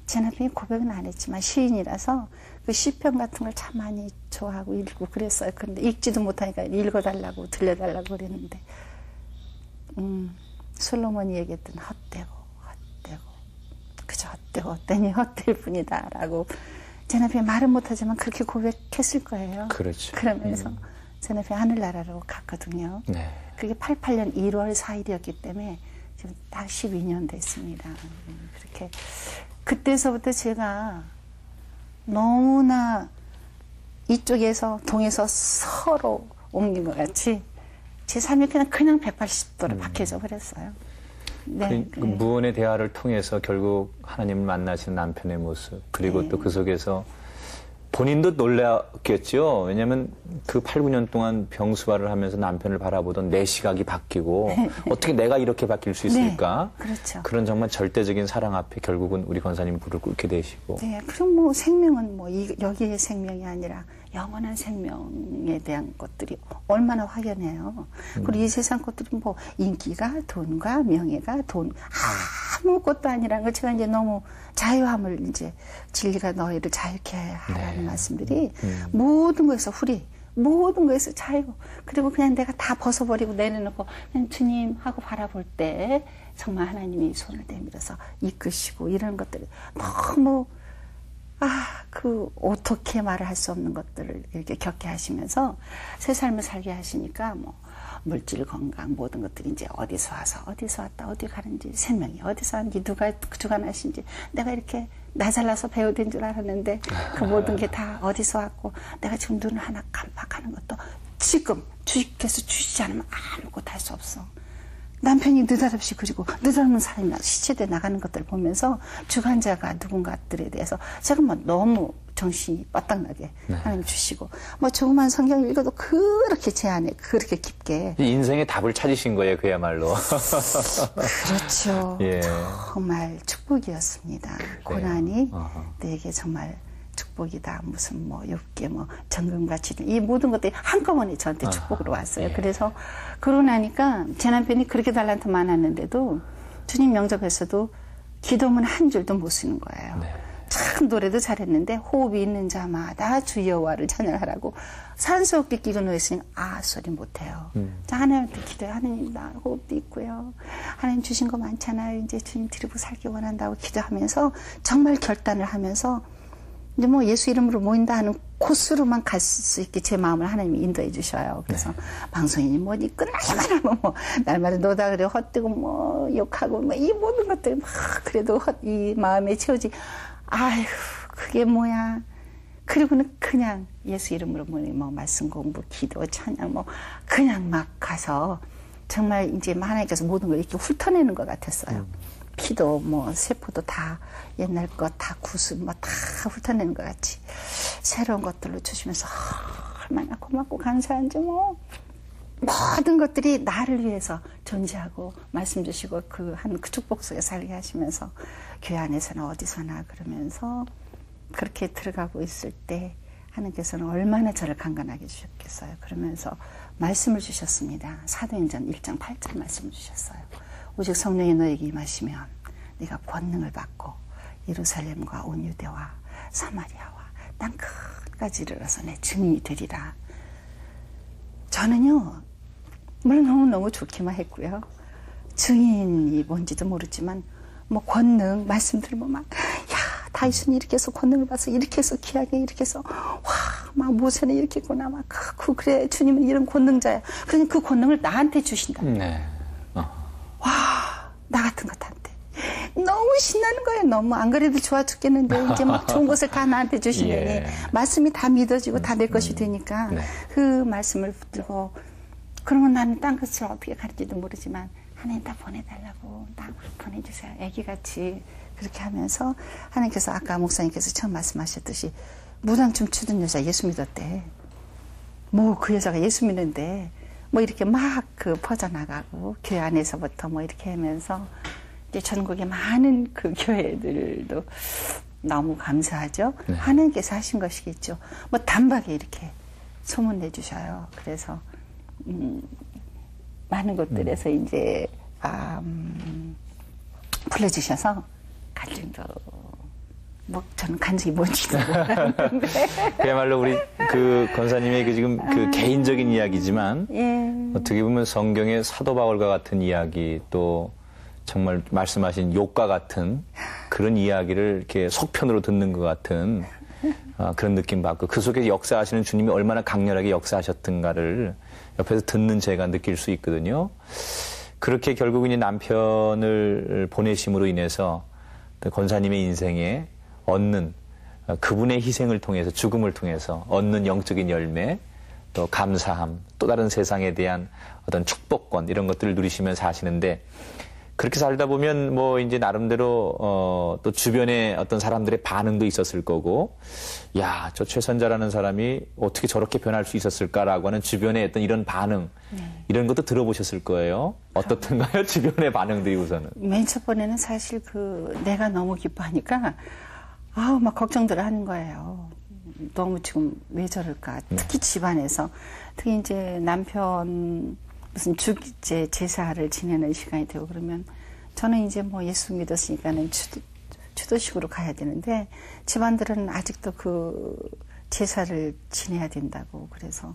제 남편이 고백은 안 했지만 시인이라서 그 시편 같은 걸 참 많이 좋아하고 읽고 그랬어요. 그런데 읽지도 못하니까 읽어달라고 들려달라고 그랬는데 솔로몬이 얘기했던 헛되고 그저 헛되니 헛될 뿐이다 라고 제 남편이 말은 못하지만 그렇게 고백했을 거예요. 그렇죠. 그러면서 제 남편이 하늘나라로 갔거든요. 네. 그게 88년 1월 4일이었기 때문에 지금 딱 12년 됐습니다. 그렇게 그때서부터 제가 너무나 이쪽에서 동에서 서로 옮긴 것 같이 제 삶이 그냥 180도로 바뀌어져 버렸어요. 네, 그 무언의 대화를 통해서 결국 하나님을 만나신 남편의 모습 그리고 또 그 속에서 본인도 놀랐겠죠. 왜냐하면 그 8, 9년 동안 병수발을 하면서 남편을 바라보던 내 시각이 바뀌고 어떻게 내가 이렇게 바뀔 수 있을까. 네, 그렇죠. 그런 정말 절대적인 사랑 앞에 결국은 우리 권사님이 무릎 꿇게 되시고. 네, 그럼 뭐 생명은 뭐 여기의 생명이 아니라 영원한 생명에 대한 것들이 얼마나 확연해요. 그리고 이 세상 것들이 뭐 인기가 돈과 명예가 돈 아무것도 아니라는 걸 제가 이제 너무 자유함을 이제 진리가 너희를 자유케 하라는 말씀들이 모든 거에서 모든 거에서 자유 그리고 그냥 내가 다 벗어버리고 내려놓고 그냥 주님 하고 바라볼 때 정말 하나님이 손을 내밀어서 이끄시고 이런 것들이 너무 어떻게 말을 할 수 없는 것들을 이렇게 겪게 하시면서 새 삶을 살게 하시니까 물질 건강 모든 것들이 이제 어디서 와서 어디서 왔다 어디 가는지 생명이 어디서 왔는지 누가 주관하신지 내가 이렇게 나 잘나서 배우된 줄 알았는데 그 모든 게 다 어디서 왔고 내가 지금 눈을 하나 깜빡하는 것도 지금 주님께서 주시지 않으면 아무것도 할 수 없어. 남편이 느닷없이 그리고 느닷없는 사람이 시체돼 나가는 것들을 보면서 주관자가 누군가들에 대해서 제가 뭐 너무 정신이 빠딱나게 하나님 주시고 뭐 조그만 성경 읽어도 그렇게 제 안에 그렇게 깊게 인생의 답을 찾으신 거예요, 그야말로. 그렇죠. 예. 정말 축복이었습니다. 고난이 내게 정말 축복이다. 무슨 뭐 육계 뭐 정금같이 이 모든 것들이 한꺼번에 저한테 축복으로 왔어요. 예. 그래서 그러고 나니까 제 남편이 그렇게 달란트 많았는데도 주님 영접에서도 기도문 한 줄도 못 쓰는 거예요. 네. 참 노래도 잘했는데 호흡이 있는 자마다 주 여호와를 찬양하라고 산소호흡기 끼고 누워있으니 소리 못해요. 자, 하나님한테 기도해. 하나님 나 호흡도 있고요. 하나님 주신 거 많잖아요. 이제 주님 드리고 살기 원한다고 기도하면서 정말 결단을 하면서 이제 뭐 예수 이름으로 모인다 하는 코스로만 갈 수 있게 제 마음을 하나님이 인도해 주셔요. 그래서 방송인이 뭐니 끝나기만 하면 뭐 날마다 노다 그래 헛되고 뭐 욕하고 뭐 이 모든 것들이 막 그래도 이 마음에 채워지. 아휴 그게 뭐야. 그리고는 그냥 예수 이름으로 뭐 말씀 공부, 기도, 찬양 뭐 그냥 막 가서 정말 이제 하나님께서 모든 걸 이렇게 훑어내는 것 같았어요. 피도 뭐 세포도 다 옛날 것 다 구슬 뭐 다 훑어내는 것 같이 새로운 것들로 주시면서 얼마나 고맙고 감사한지 뭐 모든 것들이 나를 위해서 존재하고 말씀 주시고 그 축복 속에 살게 하시면서 교회 안에서나 어디서나 그러면서 그렇게 들어가고 있을 때 하나님께서는 얼마나 저를 강건하게 주셨겠어요. 그러면서 말씀을 주셨습니다. 사도행전 1장 8절 말씀을 주셨어요. 오직 성령이 너에게 임하시면 네가 권능을 받고 예루살렘과 온 유대와 사마리아와 땅 끝까지 이르러서 내 증인이 되리라. 저는요 물론 너무 좋기만 했고요. 증인이 뭔지도 모르지만 뭐 권능 말씀 들으면 막 다윗은 이렇게 해서 권능을 받아서 이렇게 해서 귀하게 이렇게 해서 막 모세는 이렇게 했구나 막 그래 주님은 이런 권능자야. 그러니 그 권능을 나한테 주신다. 네. 나 같은 것한테 너무 신나는 거예요. 너무 안 그래도 좋아 죽겠는데 이제 막 좋은 것을 다 나한테 주시니 예. 말씀이 다 믿어지고 다 내 것이 되니까 네. 그 말씀을 붙들고 그러면 나는 딴 것을 어떻게 가르치지도 모르지만 하나님 다 보내달라고 다 보내주세요. 애기같이 그렇게 하면서 하나님께서 아까 목사님께서 처음 말씀하셨듯이 무당춤 추던 여자 예수 믿었대. 뭐 그 여자가 예수 믿는데 뭐 이렇게 막 퍼져나가고 교회 안에서부터 뭐 이렇게 하면서 이제 전국에 많은 그 교회들도 너무 감사하죠. 네. 하나님께서 하신 것이겠죠. 뭐 단박에 이렇게 소문 내주셔요. 그래서 많은 곳들에서 이제 불러주셔서 간증도 뭐 저는 간증이 뭔지도 몰랐는데 그야말로 우리 그 권사님의 그 지금 그 개인적인 이야기지만 예. 어떻게 보면 성경의 사도 바울과 같은 이야기 또 정말 말씀하신 욕과 같은 그런 이야기를 이렇게 속편으로 듣는 것 같은 그런 느낌 받고 그 속에 역사하시는 주님이 얼마나 강렬하게 역사하셨던가를 옆에서 듣는 제가 느낄 수 있거든요. 그렇게 결국은 이 남편을 보내심으로 인해서 권사님의 인생에 얻는 그분의 희생을 통해서 죽음을 통해서 얻는 영적인 열매 또 감사함 또 다른 세상에 대한 어떤 축복권 이런 것들을 누리시면서 사시는데 그렇게 살다 보면 뭐 이제 나름대로 또 주변에 어떤 사람들의 반응도 있었을 거고 야, 저 최선자라는 사람이 어떻게 저렇게 변할 수 있었을까라고 하는 주변의 어떤 이런 반응 이런 것도 들어보셨을 거예요. 어떻던가요? 주변의 반응들이 우선은. 맨 첫 번에는 사실 내가 너무 기뻐하니까 막 걱정들을 하는 거예요. 너무 지금 왜 저럴까? 특히 집안에서 특히 이제 남편 무슨 제사를 지내는 시간이 되고 그러면 저는 이제 뭐 예수 믿었으니까는 추도식으로 가야 되는데 집안들은 아직도 그 제사를 지내야 된다고 그래서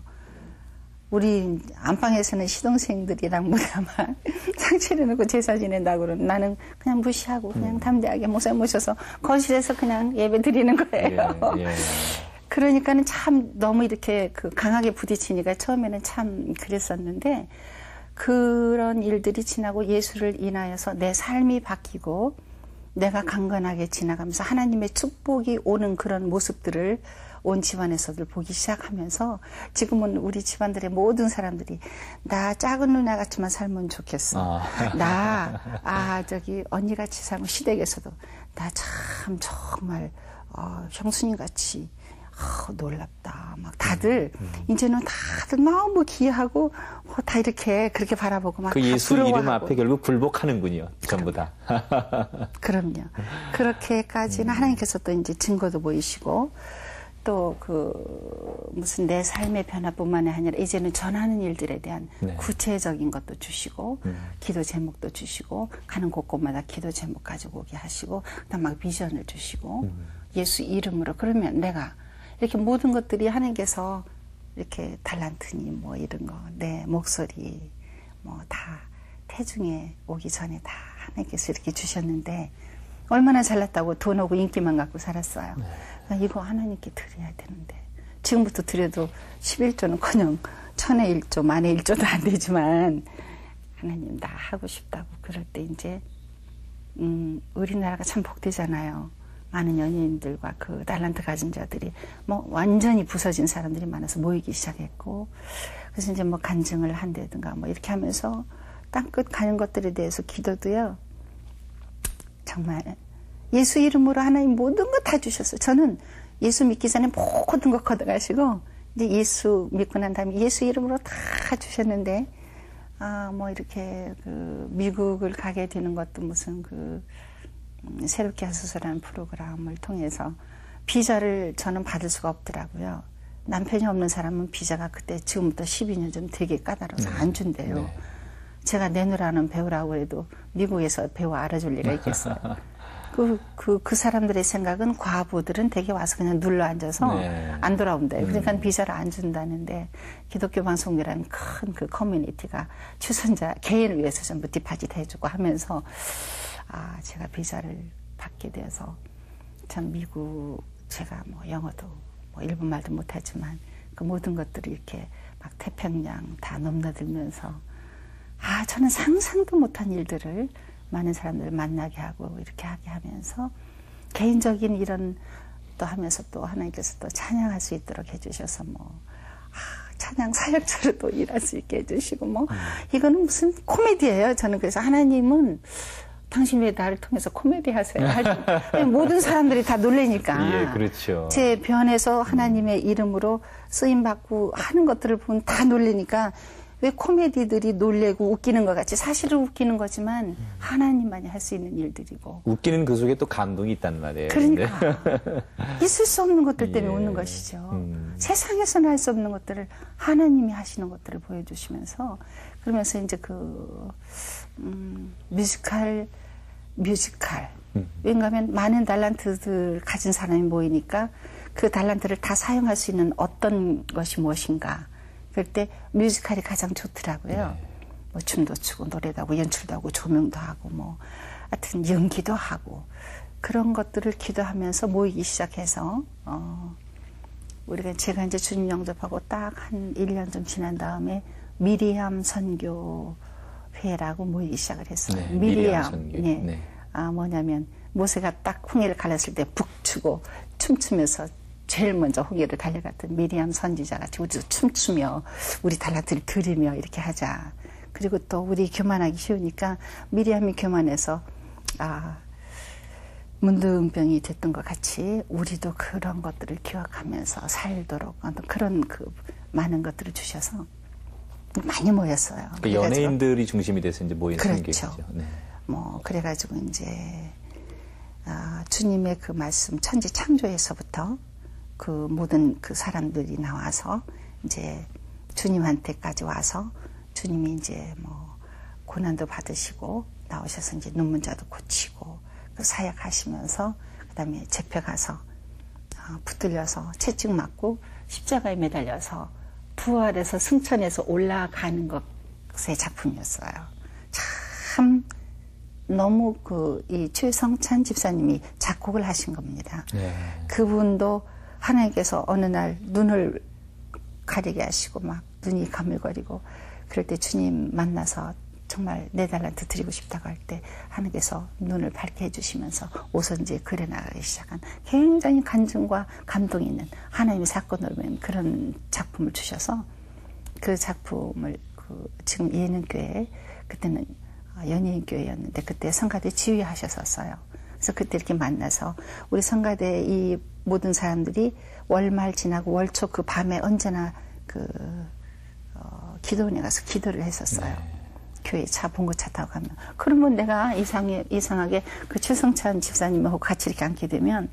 우리 안방에서는 시동생들이랑 무다만 상체를 놓고 제사 지낸다고 그러면 나는 그냥 무시하고 그냥 담대하게 목사 모셔서 거실에서 그냥 예배 드리는 거예요. 예, 예. 그러니까는 참 너무 이렇게 강하게 부딪히니까 처음에는 참 그랬었는데 그런 일들이 지나고 예수를 인하여서 내 삶이 바뀌고 내가 강건하게 지나가면서 하나님의 축복이 오는 그런 모습들을 온 집안에서들 보기 시작하면서 지금은 우리 집안들의 모든 사람들이 나 작은 누나 같이만 살면 좋겠어. 저기 언니같이 살면 시댁에서도 나 참 정말 형수님 같이 놀랍다. 막 다들 이제는 다들 너무 귀하고 다 이렇게 그렇게 바라보고 막 그 예수 이름 앞에 결국 굴복하는군요. 전부 다. 그럼요. 그렇게까지는 하나님께서 또 이제 증거도 보이시고 또 무슨 내 삶의 변화뿐만이 아니라 이제는 전하는 일들에 대한 네. 구체적인 것도 주시고 기도 제목도 주시고 가는 곳곳마다 기도 제목 가지고 오게 하시고 그다음 막 비전을 주시고 예수 이름으로 그러면 내가 이렇게 모든 것들이 하나님께서 이렇게 달란트니 뭐 이런 거 내 목소리 뭐 다 태중에 오기 전에 다 하나님께서 이렇게 주셨는데 얼마나 잘났다고 돈하고 인기만 갖고 살았어요. 이거 하나님께 드려야 되는데 지금부터 드려도 11조는커녕 1000의 1조, 1000의 1조도 안 되지만 하나님 나 하고 싶다고 그럴 때 이제 우리나라가 참 복되잖아요. 많은 연예인들과 그 달란트 가진 자들이 뭐 완전히 부서진 사람들이 많아서 모이기 시작했고 그래서 이제 뭐 간증을 한다든가 뭐 이렇게 하면서 땅끝 가는 것들에 대해서 기도도요. 정말 예수 이름으로 하나님 모든 거 다 주셨어요. 저는 예수 믿기 전에 모든 거 걷어가시고 이제 예수 믿고 난 다음에 예수 이름으로 다 주셨는데 뭐 이렇게 미국을 가게 되는 것도 무슨 새롭게 하소서라는 프로그램을 통해서 비자를 저는 받을 수가 없더라고요. 남편이 없는 사람은 비자가 그때 지금부터 12년 전 되게 까다로워서 안 준대요. 네. 제가 내노라는 배우라고 해도 미국에서 배우 알아줄 리가 있겠어요. 그 사람들의 생각은 과부들은 되게 와서 그냥 눌러 앉아서 네. 안 돌아온대요. 그러니까 비자를 안 준다는데 기독교 방송이라는 큰 그 커뮤니티가 추선자 개인을 위해서 전부 디파짓 해주고 하면서 제가 비자를 받게 되어서 참 미국 제가 뭐 영어도 뭐 일본말도 못하지만 그 모든 것들을 이렇게 막 태평양 다 넘나들면서 저는 상상도 못한 일들을 많은 사람들을 만나게 하고 이렇게 하게 하면서 개인적인 이런 또 하면서 또 하나님께서 또 찬양할 수 있도록 해주셔서 뭐 찬양 사역자로 또 일할 수 있게 해주시고 뭐 이거는 무슨 코미디예요. 저는 그래서 하나님은 당신 왜 나를 통해서 코미디 하세요? 모든 사람들이 다 놀라니까. 예, 그렇죠. 제 변에서 하나님의 이름으로 쓰임받고 하는 것들을 보면 다 놀라니까 왜 코미디들이 놀래고 웃기는 것 같이 사실은 웃기는 거지만 하나님만이 할 수 있는 일들이고. 웃기는 그 속에 또 감동이 있단 말이에요. 그러니까. 있을 수 없는 것들 때문에 웃는 것이죠. 세상에서는 할 수 없는 것들을 하나님이 하시는 것들을 보여주시면서 그러면서 이제 뮤지컬. 왜냐하면 많은 달란트들 가진 사람이 모이니까 그 달란트를 다 사용할 수 있는 어떤 것이 무엇인가. 그럴 때 뮤지컬이 가장 좋더라고요. 네. 뭐 춤도 추고 노래도 하고 연출도 하고 조명도 하고 뭐 하여튼 연기도 하고 그런 것들을 기도하면서 모이기 시작해서 제가 이제 주님 영접하고 딱 한 1년 좀 지난 다음에 미리암 선교회라고 모이기 시작을 했어요. 네, 미리암 선교. 네. 네. 뭐냐면 모세가 딱 홍해를 갈랐을 때 북추고 춤추면서 제일 먼저 홍해를 달려갔던 미리암 선지자가 우리도 춤추며 우리 달란트를 드리며 이렇게 하자. 그리고 또 우리 교만하기 쉬우니까 미리암이 교만해서 문둥병이 됐던 것 같이 우리도 그런 것들을 기억하면서 살도록 어떤 그런 많은 것들을 주셔서 많이 모였어요. 그 연예인들이 중심이 돼서 이제 모인 그렇죠. 선교죠. 네. 그래가지고 이제 주님의 그 말씀 천지 창조에서부터 그 모든 그 사람들이 나와서 이제 주님한테까지 와서 주님이 이제 뭐 고난도 받으시고 나오셔서 이제 눈문자도 고치고 그 사역하시면서 그다음에 잡혀가서 붙들려서 채찍 맞고 십자가에 매달려서 부활해서 승천해서 올라가는 것의 작품이었어요. 참 너무 이 최성찬 집사님이 작곡을 하신 겁니다. 네. 그분도 하나님께서 어느 날 눈을 가리게 하시고 막 눈이 가물거리고 그럴 때 주님 만나서 정말 내 달란트 드리고 싶다고 할 때 하나님께서 눈을 밝게 해주시면서 오선지에 그려나가기 시작한 굉장히 간증과 감동이 있는 하나님의 사건으로 된 그런 작품을 주셔서 그 작품을 지금 예능교회 그때는 연예인교회였는데 그때 성가대 지휘하셨었어요. 그래서 그때 이렇게 만나서 우리 성가대 이 모든 사람들이 월말 지나고 월초 그 밤에 언제나 기도원에 가서 기도를 했었어요. 네. 교회 차 봉고차 타고 가면. 그러면 내가 이상하게 그 최성찬 집사님하고 같이 이렇게 앉게 되면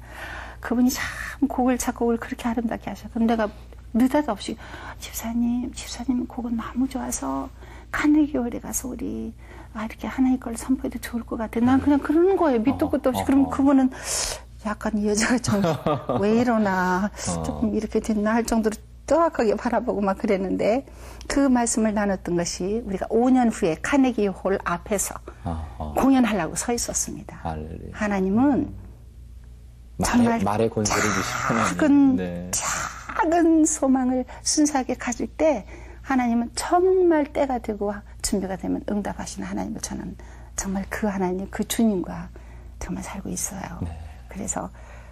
그분이 참 곡을 작곡을 그렇게 아름답게 하셔. 그럼 내가 느닷없이 집사님 곡은 너무 좋아서 카네기홀에 가서 우리 이렇게 하나님 걸 선포해도 좋을 것 같아. 난 그냥 그러는 거예요. 밑도 끝도 없이. 그럼 그분은 약간 이 여자가 좀 왜 이러나 조금 이렇게 됐나 할 정도로 정확하게 바라보고 막 그랬는데 그 말씀을 나눴던 것이 우리가 5년 후에 카네기 홀 앞에서 공연하려고 서 있었습니다. 하나님은 정말 말의 권세를 주시는 작은 소망을 순수하게 가질 때 하나님은 정말 때가 되고 준비가 되면 응답하시는 하나님을 저는 정말 그 하나님, 그 주님과 정말 살고 있어요. 네. 그래서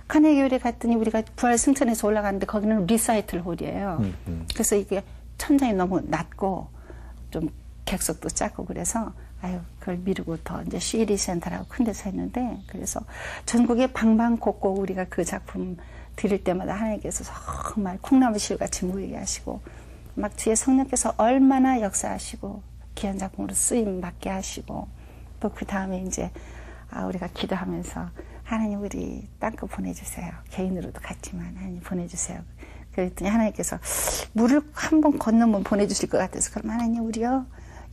카네기홀에 갔더니 우리가 부활 승천에서 올라가는데 거기는 리사이틀 홀이에요. 그래서 이게 천장이 너무 낮고 좀 객석도 작고 그래서 그걸 미루고 더 이제 시리 센터라고 큰 데서 했는데 그래서 전국의 방방곡곡 우리가 그 작품 드릴 때마다 하나님께서 정말 콩나물실같이 모이게 하시고 막 뒤에 성령께서 얼마나 역사하시고 귀한 작품으로 쓰임 받게 하시고 또 그 다음에 이제 우리가 기도하면서 하나님 우리 땅끝 보내주세요. 개인으로도 갔지만 하나님 보내주세요. 그랬더니 하나님께서 물을 한번 건너면 보내주실 것 같아서 그럼 하나님 우리요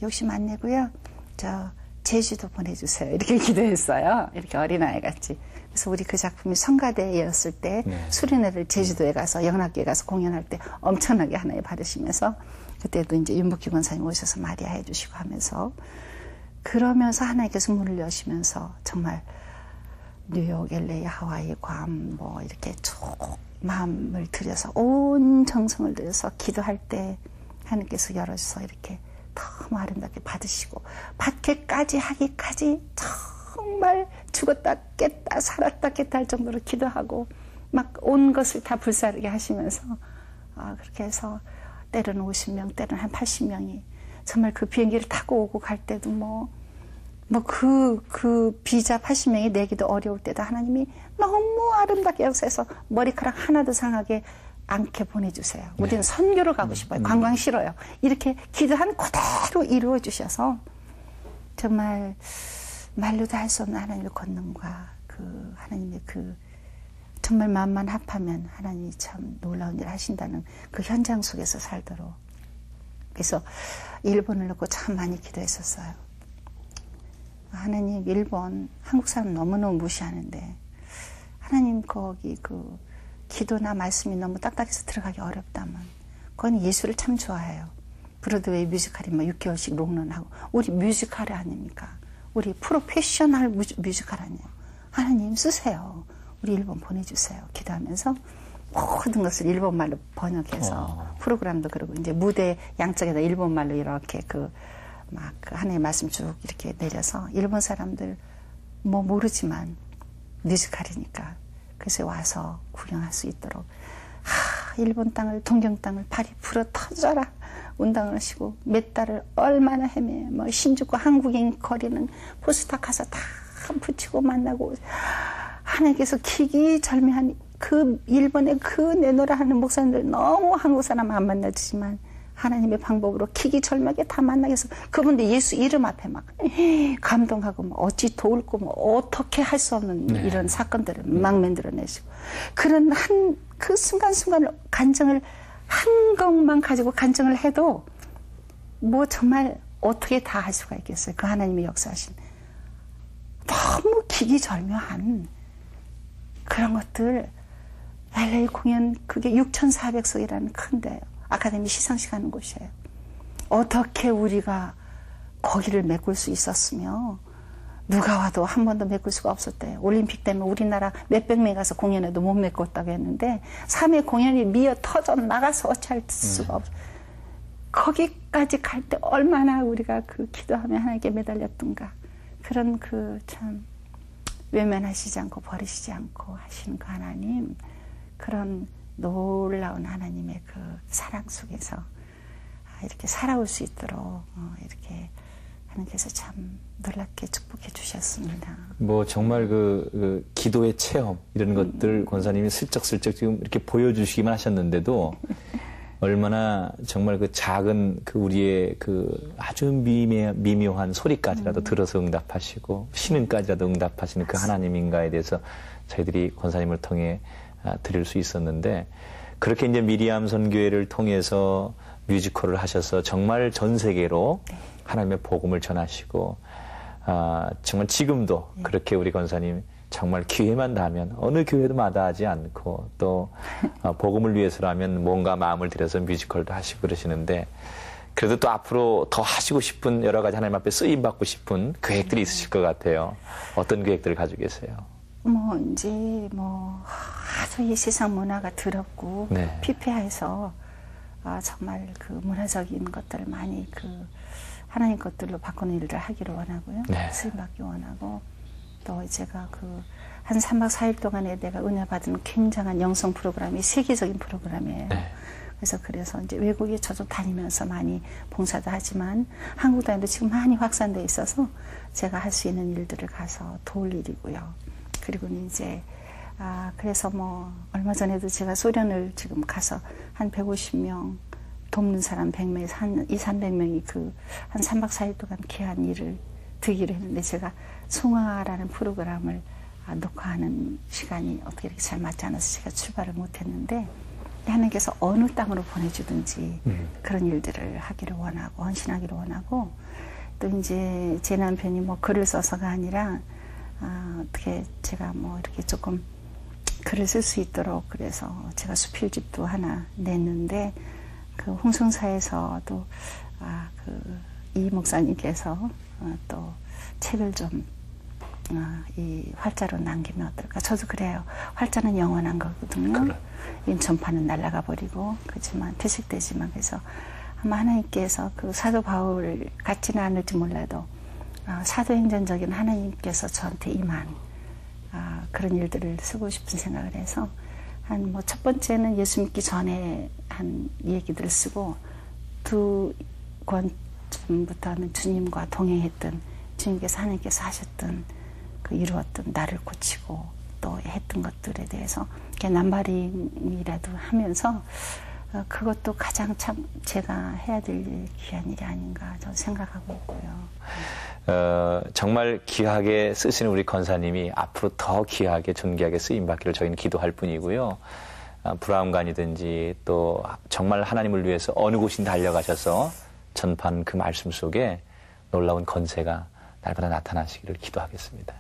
욕심 안 내고요 저 제주도 보내주세요. 이렇게 기도했어요. 이렇게 어린아이 같이. 그래서 우리 그 작품이 성가대였을 때 수련회를 제주도에 가서 영락교에 가서 공연할 때 엄청나게 하나님 받으시면서 그때도 이제 윤복희 권사님 오셔서 마리아 해주시고 하면서 그러면서 하나님께서 문을 여시면서 정말 뉴욕, LA, 하와이, 괌 뭐 이렇게 쭉 마음을 들여서 온 정성을 들여서 기도할 때 하나님께서 열어서 이렇게 너무 아름답게 받으시고 받게까지 하기까지 정말 죽었다 깼다 살았다 깼다 할 정도로 기도하고 막 온 것을 다 불사르게 하시면서 그렇게 해서 때로는 50명 때로는 한 80명이 정말 그 비행기를 타고 오고 갈 때도 그 비자 80명이 내기도 어려울 때도 하나님이 너무 아름답게 역사해서 머리카락 하나도 상하게 않게 보내주세요. 우리는 선교를 가고 싶어요. 관광 싫어요. 이렇게 기도한 그대로 이루어 주셔서 정말 말로도 할 수 없는 하나님의 권능과 그 하나님의 그 정말 마음만 합하면 하나님이 참 놀라운 일을 하신다는 그 현장 속에서 살도록 그래서 일본을 놓고 참 많이 기도했었어요. 하나님 일본 한국 사람 너무너무 무시하는데 하나님 거기 그 기도나 말씀이 너무 딱딱해서 들어가기 어렵다면 그건 예술을 참 좋아해요. 브로드웨이 뮤지컬이 6개월씩 롱런하고 우리 뮤지컬 아닙니까? 우리 프로페셔널 뮤지컬 아니에요. 하나님 쓰세요. 우리 일본 보내주세요. 기도하면서 모든 것을 일본말로 번역해서 프로그램도 그러고 이제 무대 양쪽에다 일본말로 이렇게 그 하나님의 말씀 쭉 이렇게 내려서 일본 사람들 모르지만 뮤지컬이니까 그래서 와서 구경할 수 있도록 일본 땅을 동경 땅을 발이 불어 터져라 운동을 하시고 몇 달을 얼마나 헤매 신주쿠 한국인 거리는 포스터 가서 다 붙이고 만나고 하나님께서 기기절미한 그 일본의 그 내노라 하는 목사님들 너무 한국 사람 안 만나주지만 하나님의 방법으로 기기절미하게 다 만나게 해서 그분들 예수 이름 앞에 막 감동하고 어찌 도울고 어떻게 할 수 없는 이런 사건들을 막 만들어내시고 그런 그 순간순간을 간증을 한 것만 가지고 간증을 해도 정말 어떻게 다 할 수가 있겠어요. 그 하나님의 역사하신 너무 기기절묘한 그런 것들 LA 공연 그게 6,400석이라는 큰데요. 아카데미 시상식 하는 곳이에요. 어떻게 우리가 거기를 메꿀 수 있었으며 누가 와도 한 번도 메꿀 수가 없었대요. 올림픽 때문에 우리나라 몇백 명이 가서 공연해도 못 메꿨다고 했는데 3회 공연이 미어 터져 나가서 어찌할 수가 없어요. 거기까지 갈 때 얼마나 우리가 그 기도하며 하나님께 매달렸던가. 그런 그 참 외면하시지 않고 버리시지 않고 하시는 그 하나님, 그런 놀라운 하나님의 그 사랑 속에서 이렇게 살아올 수 있도록 이렇게 하나님께서 참 놀랍게 축복해 주셨습니다. 뭐 정말 그 기도의 체험 이런 것들 권사님이 슬쩍슬쩍 지금 이렇게 보여주시기만 하셨는데도 얼마나 정말 그 작은 그 우리의 그 아주 미묘한 소리까지라도 들어서 응답하시고 신음까지라도 응답하시는 그 하나님인가에 대해서 저희들이 권사님을 통해 드릴 수 있었는데, 그렇게 이제 미리암 선교회를 통해서 뮤지컬을 하셔서 정말 전 세계로 하나님의 복음을 전하시고, 정말 지금도 그렇게 우리 권사님 정말 기회만 나면 어느 교회도 마다하지 않고 또 복음을 위해서라면 뭔가 마음을 들여서 뮤지컬도 하시고 그러시는데, 그래도 또 앞으로 더 하시고 싶은 여러 가지 하나님 앞에 쓰임받고 싶은 계획들이 있으실 것 같아요. 어떤 계획들을 가지고 계세요? 이제 하도 이 세상 문화가 더럽고 네. 피폐해서 정말 그 문화적인 것들을 많이 그 하나님 것들로 바꾸는 일을 하기를 원하고요. 네. 쓰임받기 원하고, 또 제가 그 한 3박 4일 동안에 내가 은혜 받은 굉장한 영성 프로그램이 세계적인 프로그램이에요. 네. 그래서 이제 외국에 저도 다니면서 많이 봉사도 하지만 한국 다니도 지금 많이 확산돼 있어서 제가 할 수 있는 일들을 가서 도울 일이고요. 그리고 이제 그래서 얼마 전에도 제가 소련을 지금 가서 한 150명 돕는 사람 100명에서 한 200~300명이 그 한 3박 4일 동안 귀한 일을 드기로 했는데, 제가 송화라는 프로그램을 녹화하는 시간이 어떻게 이렇게 잘 맞지 않아서 제가 출발을 못했는데, 하나님께서 어느 땅으로 보내주든지 그런 일들을 하기를 원하고 헌신하기를 원하고, 또 이제 제 남편이 글을 써서가 아니라 어떻게 제가 이렇게 조금 글을 쓸 수 있도록 그래서 제가 수필집도 하나 냈는데, 그 홍성사에서도 이 목사님께서 또 책을 좀 이 활자로 남기면 어떨까? 저도 그래요. 활자는 영원한 거거든요. 그래. 인천파는 날아가 버리고 그렇지만 퇴색되지만, 그래서 아마 하나님께서 그 사도 바울 같지는 않을지 몰라도 사도행전적인 하나님께서 저한테 임한 그런 일들을 쓰고 싶은 생각을 해서 첫 번째는 예수 믿기 전에 한 얘기들을 쓰고, 2권 전부터는 주님과 동행했던, 주님께서 하나님께서 하셨던 그 이루었던 나를 고치고 또 했던 것들에 대해서 남바링이라도 하면서 그것도 가장 참 제가 해야 될 귀한 일이 아닌가 저는 생각하고 있고요. 정말 귀하게 쓰시는 우리 권사님이 앞으로 더 귀하게 존귀하게 쓰임받기를 저희는 기도할 뿐이고요. 브라움관이든지 또 정말 하나님을 위해서 어느 곳인 달려가셔서 전파한 그 말씀 속에 놀라운 권세가 날마다 나타나시기를 기도하겠습니다.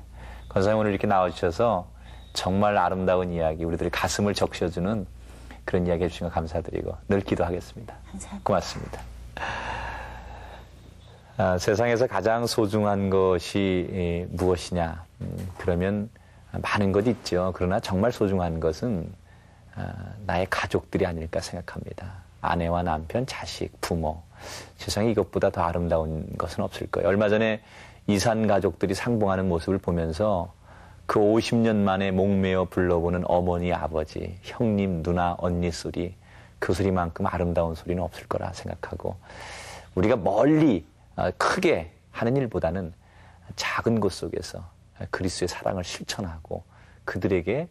권사님 오늘 이렇게 나와주셔서 정말 아름다운 이야기, 우리들의 가슴을 적셔주는 그런 이야기 해주신 거 감사드리고 늘 기도하겠습니다. 감사합니다. 고맙습니다. 세상에서 가장 소중한 것이 무엇이냐? 그러면 많은 것이 있죠. 그러나 정말 소중한 것은 나의 가족들이 아닐까 생각합니다. 아내와 남편, 자식, 부모. 세상에 이것보다 더 아름다운 것은 없을 거예요. 얼마 전에 이산 가족들이 상봉하는 모습을 보면서 그 50년 만에 목매어 불러보는 어머니, 아버지, 형님, 누나, 언니 소리, 그 소리만큼 아름다운 소리는 없을 거라 생각하고, 우리가 멀리 크게 하는 일보다는 작은 곳 속에서 그리스도의 사랑을 실천하고 그들에게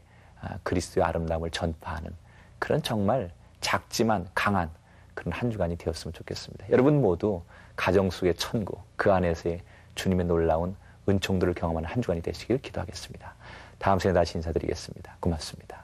그리스도의 아름다움을 전파하는 그런 정말 작지만 강한 그런 한 주간이 되었으면 좋겠습니다. 여러분 모두 가정 속의 천국, 그 안에서의 주님의 놀라운 은총들을 경험하는 한 주간이 되시길 기도하겠습니다. 다음 시간에 다시 인사드리겠습니다. 고맙습니다.